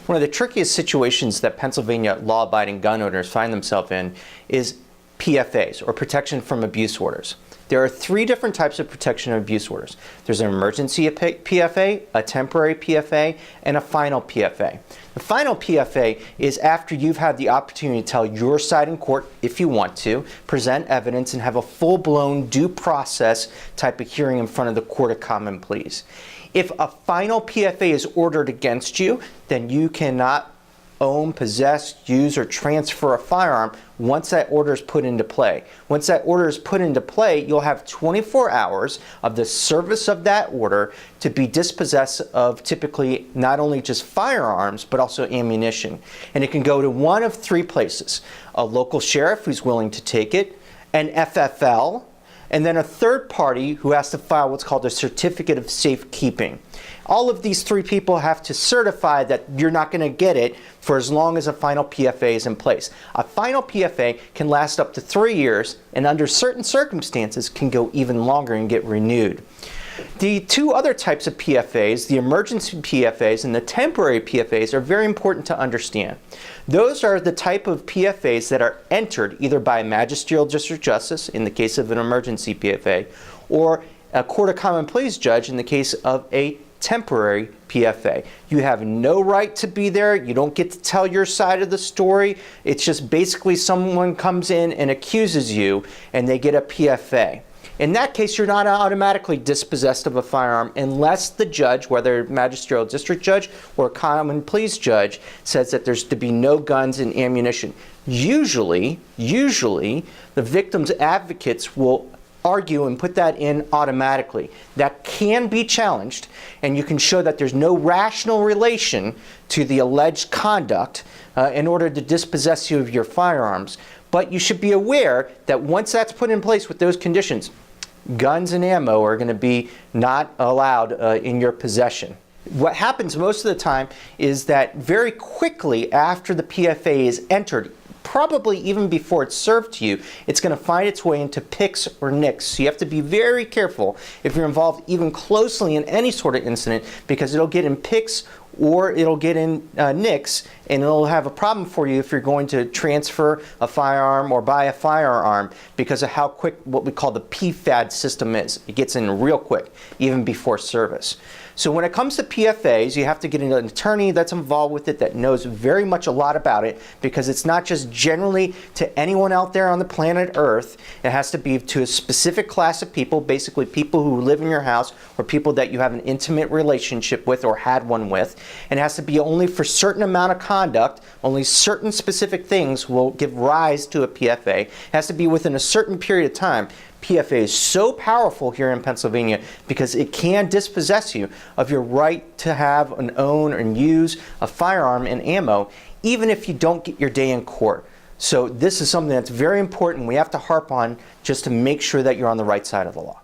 One of the trickiest situations that Pennsylvania law-abiding gun owners find themselves in is PFAs, or protection from abuse orders. There are three different types of protection and abuse orders. There's an emergency PFA, a temporary PFA, and a final PFA. The final PFA is after you've had the opportunity to tell your side in court, if you want to, present evidence and have a full-blown due process type of hearing in front of the Court of Common Pleas. If a final PFA is ordered against you, then you cannot own, possess, use, or transfer a firearm once that order is put into play. Once that order is put into play, you'll have 24 hours of the service of that order to be dispossessed of typically not only just firearms, but also ammunition. And it can go to one of three places: a local sheriff who's willing to take it, an FFL, and then a third party who has to file what's called a certificate of safekeeping. All of these three people have to certify that you're not going to get it for as long as a final PFA is in place. A final PFA can last up to 3 years, and under certain circumstances can go even longer and get renewed. The two other types of PFAs, the emergency PFAs and the temporary PFAs, are very important to understand. Those are the type of PFAs that are entered either by a magisterial district justice in the case of an emergency PFA, or a Court of Common Pleas judge in the case of a temporary PFA. You have no right to be there. You don't get to tell your side of the story. It's just basically someone comes in and accuses you and they get a PFA. In that case, you're not automatically dispossessed of a firearm unless the judge, whether magisterial district judge or common pleas judge, says that there's to be no guns and ammunition. Usually, the victim's advocates will argue and put that in automatically. That can be challenged, and you can show that there's no rational relation to the alleged conduct in order to dispossess you of your firearms. But you should be aware that once that's put in place with those conditions, guns and ammo are going to be not allowed in your possession. What happens most of the time is that very quickly after the PFA is entered, probably even before it's served to you, it's going to find its way into PICs or NICs. So you have to be very careful if you're involved even closely in any sort of incident, because it'll get in PICs or it'll get in NICs, and it'll have a problem for you if you're going to transfer a firearm or buy a firearm, because of how quick what we call the PFAD system is. It gets in real quick, even before service. So when it comes to PFAs, you have to get an attorney that's involved with it, that knows very much a lot about it, because it's not just generally to anyone out there on the planet Earth. It has to be to a specific class of people, basically people who live in your house or people that you have an intimate relationship with or had one with. And it has to be only for a certain amount of conduct. Only certain specific things will give rise to a PFA. It has to be within a certain period of time. PFA is so powerful here in Pennsylvania because it can dispossess you of your right to have and own and use a firearm and ammo, even if you don't get your day in court. So this is something that's very important we have to harp on just to make sure that you're on the right side of the law.